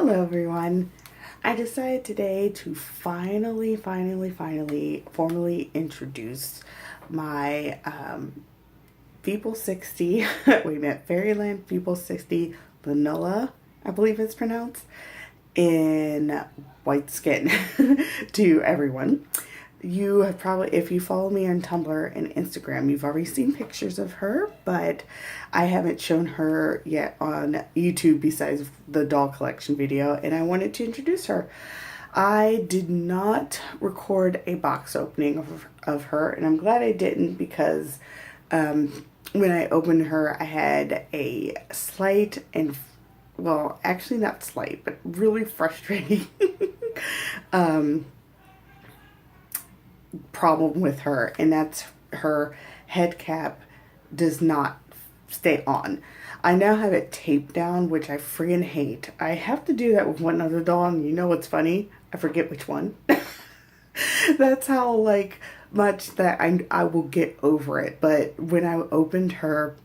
Hello everyone. I decided today to finally formally introduce my Feeple60, wait a minute, Fairyland Feeple60 Lunnula, I believe it's pronounced, in white skin to everyone. You have probably, if you follow me on Tumblr and Instagram, you've already seen pictures of her, but I haven't shown her yet on YouTube besides the doll collection video, and I wanted to introduce her. I did not record a box opening of her, and I'm glad I didn't because when I opened her, I had a slight and, well, actually not slight, but really frustrating problem with her, and that's her head cap does not stay on. I now have it taped down, which I freaking hate. I have to do that with one other doll, and you know what's funny? I forget which one. That's how much that I will get over it. But when I opened her,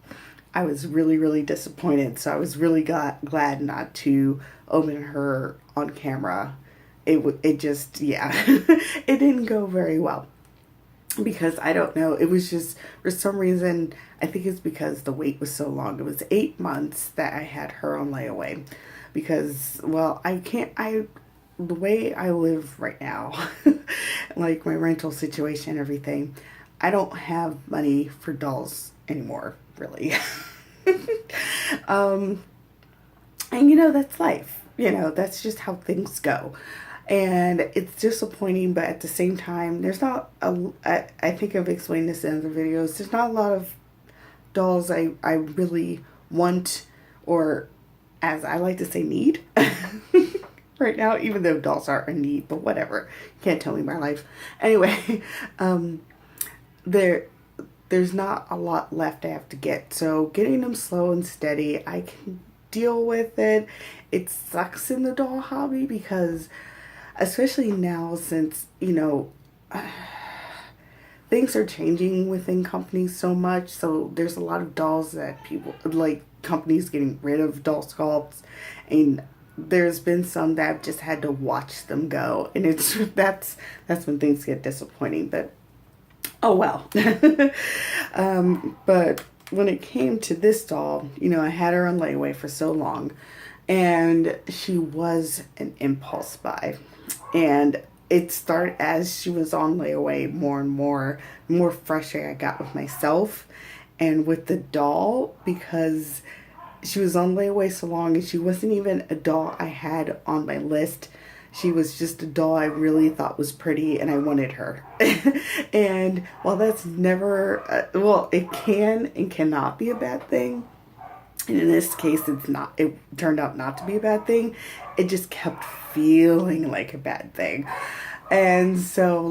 I was really disappointed. So I was really glad not to open her on camera. It just, yeah, it didn't go very well. Because I don't know, it was just, for some reason, I think it's because the wait was so long. It was 8 months that I had her on layaway. Because, well, the way I live right now, like my rental situation and everything, I don't have money for dolls anymore, really. And that's life. That's just how things go. And it's disappointing, but at the same time, there's not I think I've explained this in other videos, there's not a lot of dolls I really want, or as I like to say, need right now, even though dolls are a need, but whatever. You can't tell me my life. Anyway, there's not a lot left I have to get, so getting them slow and steady, I can deal with it. It sucks in the doll hobby because especially now, since, things are changing within companies so much. So there's a lot of dolls that people, companies getting rid of doll sculpts. And there's been some that I've just had to watch them go. And that's when things get disappointing. But, oh well. But when it came to this doll, I had her on layaway for so long. And she was an impulse buy. And it started as she was on layaway, more and more frustrated I got with myself and with the doll, because she was on layaway so long and she wasn't even a doll I had on my list. She was just a doll I really thought was pretty and I wanted her. And while that's never, well, it can and cannot be a bad thing. And in this case, it turned out not to be a bad thing. It just kept feeling like a bad thing. And so,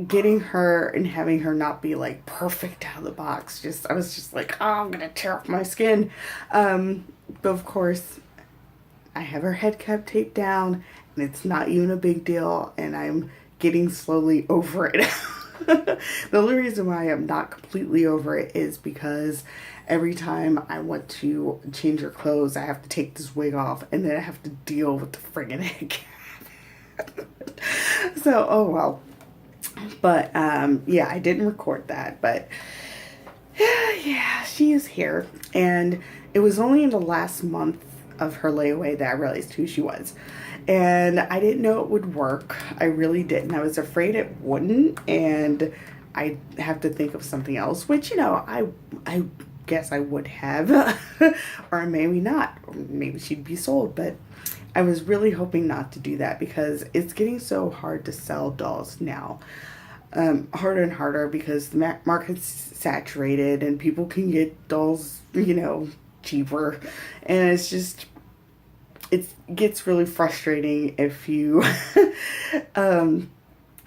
getting her and having her not be, perfect out of the box, I was just like, oh, I'm going to tear off my skin. But of course, I have her head cap taped down, and it's not even a big deal, and I'm getting slowly over it. The only reason why I'm not completely over it is because every time I want to change her clothes, I have to take this wig off, and then I have to deal with the friggin' head cap. So, oh well. But, yeah, I didn't record that, but yeah, she is here. And it was only in the last month of her layaway that I realized who she was. And I didn't know it would work. I really didn't. I was afraid it wouldn't, and I'd have to think of something else, which, I guess I would have, or maybe not. Or maybe she'd be sold, but I was really hoping not to do that because it's getting so hard to sell dolls now. Harder and harder because the market's saturated and people can get dolls, cheaper. And it's just, it gets really frustrating if you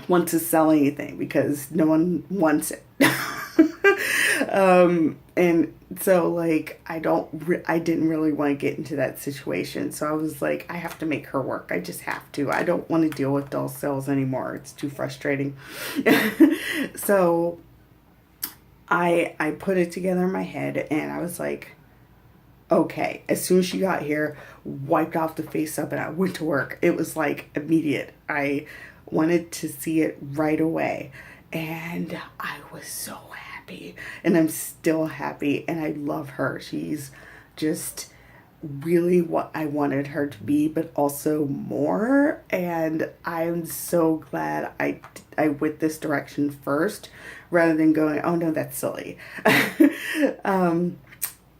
want to sell anything because no one wants it. And so I didn't really want to get into that situation. So I was like, I have to make her work. I just have to. I don't want to deal with doll sales anymore. It's too frustrating. So I put it together in my head and I was like, okay. As soon as she got here, wiped off the face up and I went to work. It was like immediate. I wanted to see it right away. And I was so happy. And I'm still happy. And I love her. She's just really what I wanted her to be, but also more. And I'm so glad I went this direction first rather than going, oh no, that's silly.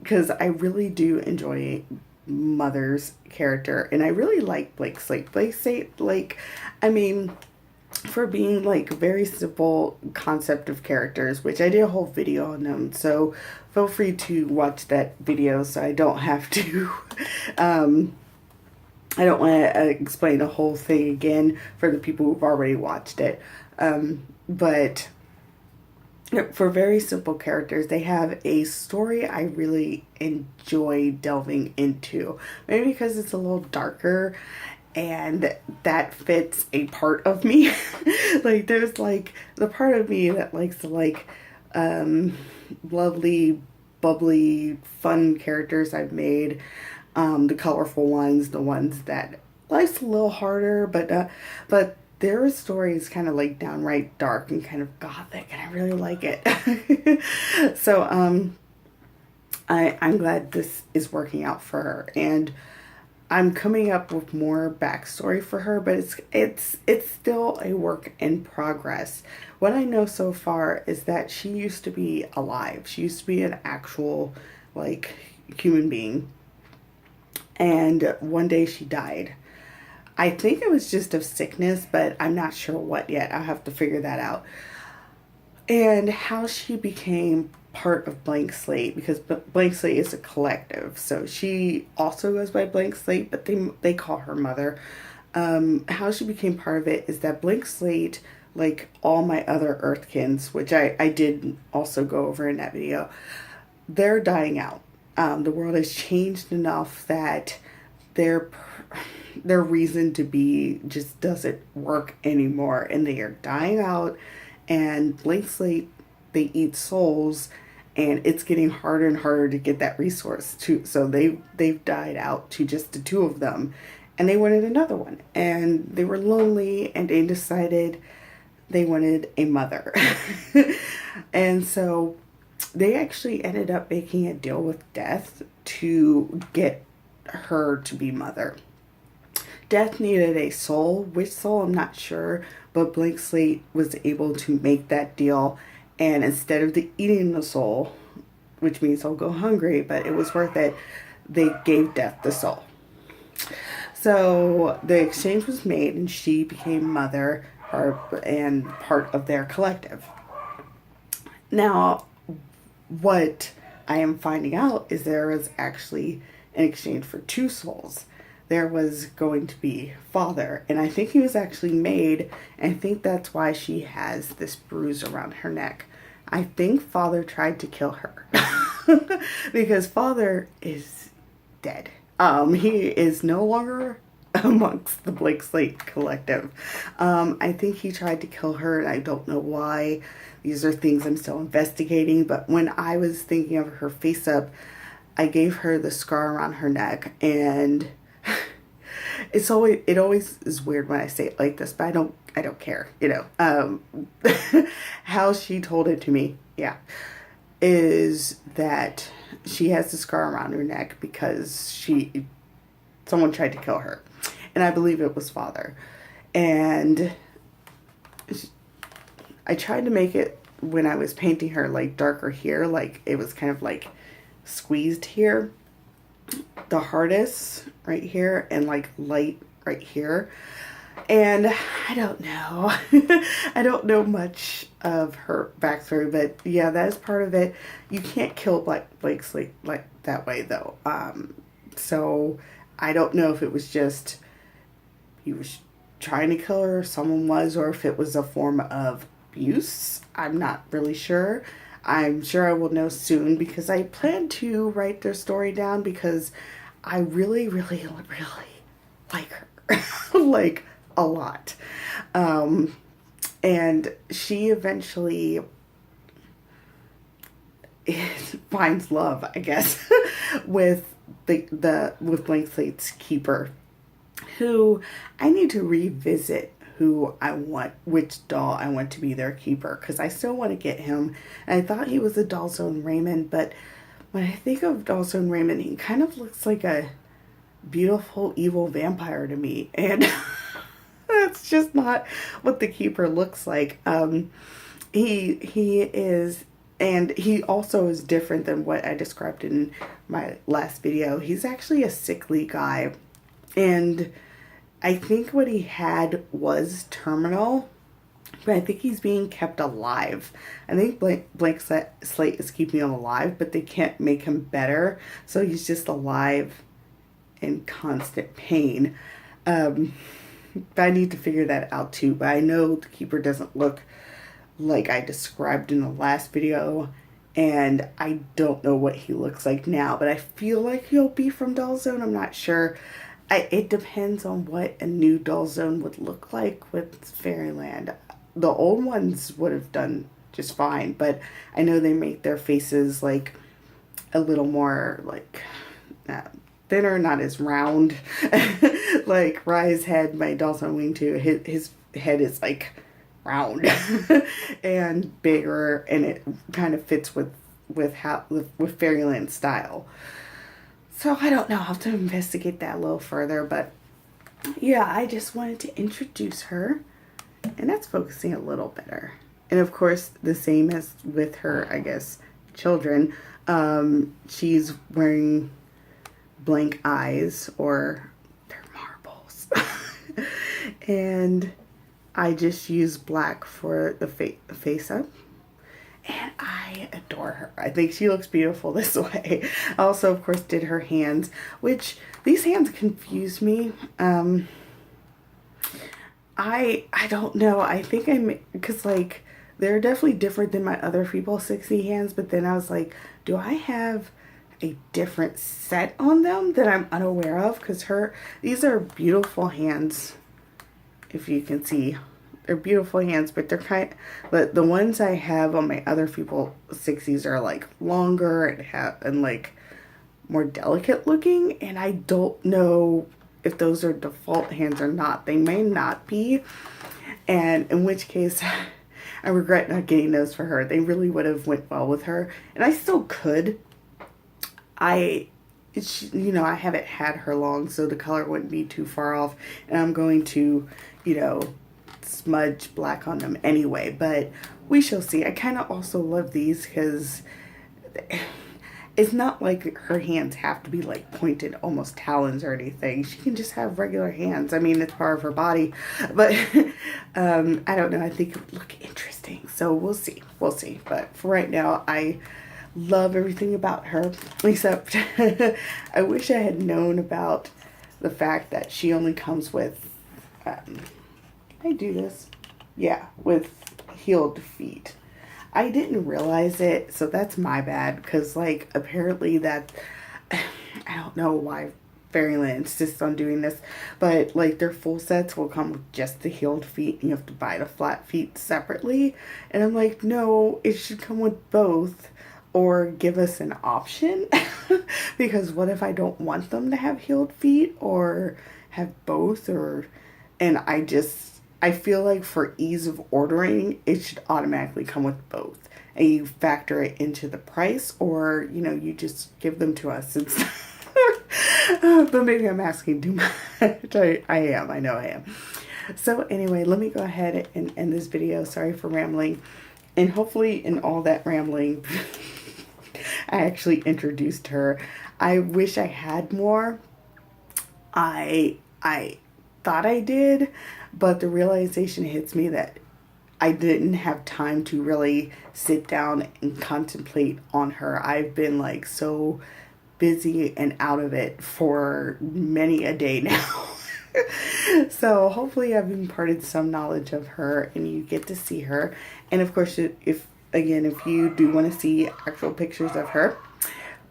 Because I really do enjoy Mother's character, and I really like Blake Slate. Blake Slate, like, I mean, for being like very simple concept of characters, which I did a whole video on them, so feel free to watch that video so I don't have to I don't want to explain the whole thing again for the people who've already watched it, but for very simple characters, they have a story I really enjoy delving into. Maybe because it's a little darker and that fits a part of me. Like there's like the part of me that likes to like lovely, bubbly, fun characters I've made. The colorful ones, the ones that life's a little harder, but their story is kind of like downright dark and kind of gothic, and I really like it. So I'm glad this is working out for her, and I'm coming up with more backstory for her, but it's still a work in progress. What I know so far is that she used to be alive. She used to be an actual like human being, and one day she died. I think it was just of sickness, but I'm not sure what yet. I'll have to figure that out. And how she became part of Blank Slate, because Blank Slate is a collective. So she also goes by Blank Slate, but they call her Mother. How she became part of it is that Blank Slate, like all my other Earthkins, which I did also go over in that video, they're dying out. The world has changed enough that their reason to be just doesn't work anymore, and they are dying out. And Blank Slate, they eat souls, and it's getting harder and harder to get that resource too. So they've died out to just the two of them, and they wanted another one, and they were lonely, and they decided they wanted a mother. And so they actually ended up making a deal with Death to get her to be Mother. Death needed a soul. Which soul, I'm not sure, but Blank Slate was able to make that deal, and instead of eating the soul, which means I'll go hungry, but it was worth it, they gave Death the soul. So the exchange was made, and she became Mother and part of their collective. Now, what I am finding out is there was actually an exchange for two souls. There was going to be Father, and I think he was actually made, and I think that's why she has this bruise around her neck. I think Father tried to kill her because Father is dead. He is no longer amongst the Blank Slate collective. I think he tried to kill her, and I don't know why. These are things I'm still investigating, but when I was thinking of her face up, I gave her the scar around her neck, and it always is weird when I say it like this, but I don't care, you know. How she told it to me, yeah, is that she has the scar around her neck because someone tried to kill her, and I believe it was Father. And I tried to make it, when I was painting her, like darker here, like it was kind of like squeezed here, the hardest right here, and like light right here. And I don't know. I don't know much of her backstory, but yeah, that is part of it. You can't kill Blank Slate like that way though. So I don't know if it was just he was trying to kill her, someone was, or if it was a form of abuse. I'm not really sure. I'm sure I will know soon, because I plan to write their story down, because I really, really, really like her. Like, a lot. And she eventually finds love, I guess, with the with Blank Slate's keeper, who I need to revisit who I want, which doll I want to be their keeper, because I still want to get him. And I thought he was a Doll Zone Raymond, but when I think of Doll Zone Raymond, he kind of looks like a beautiful evil vampire to me, and that's just not what the keeper looks like. He is, and he also is different than what I described in my last video. He's actually a sickly guy, and I think what he had was terminal, but I think he's being kept alive. I think Blank Slate is keeping him alive, but they can't make him better, so he's just alive in constant pain. But I need to figure that out too. But I know the keeper doesn't look like I described in the last video, and I don't know what he looks like now, but I feel like he'll be from Doll Zone. I'm not sure. It depends on what a new Doll Zone would look like with Fairyland. The old ones would have done just fine, but I know they make their faces like a little more like thinner, not as round. Like Rye's head, my Doll Zone Wing 2, his head is like round and bigger, and it kind of fits with Fairyland style. So I don't know, I'll have to investigate that a little further, but yeah, I just wanted to introduce her, and that's focusing a little better. And of course, the same as with her, I guess, children, she's wearing blank eyes, or they're marbles. And I just use black for the face up. And I adore her. I think she looks beautiful this way. I also, of course, did her hands, which these hands confuse me. I don't know. I think because like they're definitely different than my other Feeple60 hands. But then I was like, do I have a different set on them that I'm unaware of? Because these are beautiful hands. If you can see. They're beautiful hands, but but the ones I have on my other Feeple60s are like longer and like more delicate looking, and I don't know if those are default hands or not. They may not be, and in which case I regret not getting those for her. They really would have went well with her, and I still could. I haven't had her long, so the color wouldn't be too far off, and I'm going to, smudge black on them anyway, but we shall see. I kind of also love these because it's not like her hands have to be like pointed, almost talons or anything. She can just have regular hands. I mean, it's part of her body, but I don't know. I think it would look interesting, so we'll see. But for right now, I love everything about her, except I wish I had known about the fact that she only comes with I do this? Yeah, with heeled feet. I didn't realize it, so that's my bad, because, like, apparently that, I don't know why Fairyland insists on doing this, but, like, their full sets will come with just the heeled feet, and you have to buy the flat feet separately, and I'm like, no, it should come with both, or give us an option, because what if I don't want them to have heeled feet, or have both, and I feel like for ease of ordering, it should automatically come with both. And you factor it into the price, or, you just give them to us instead. But maybe I'm asking too much. I know I am. So anyway, let me go ahead and end this video. Sorry for rambling. And hopefully in all that rambling, I actually introduced her. I wish I had more. I thought I did, but the realization hits me that I didn't have time to really sit down and contemplate on her. I've been like so busy and out of it for many a day now. So hopefully I've imparted some knowledge of her and you get to see her. And of course, if you do want to see actual pictures of her,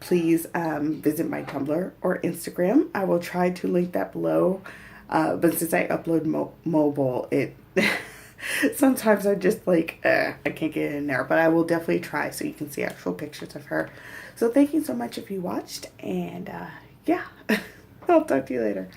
please visit my Tumblr or Instagram. I will try to link that below. But since I upload mobile, it sometimes I just like, I can't get in there. But I will definitely try so you can see actual pictures of her. So thank you so much if you watched. And yeah, I'll talk to you later.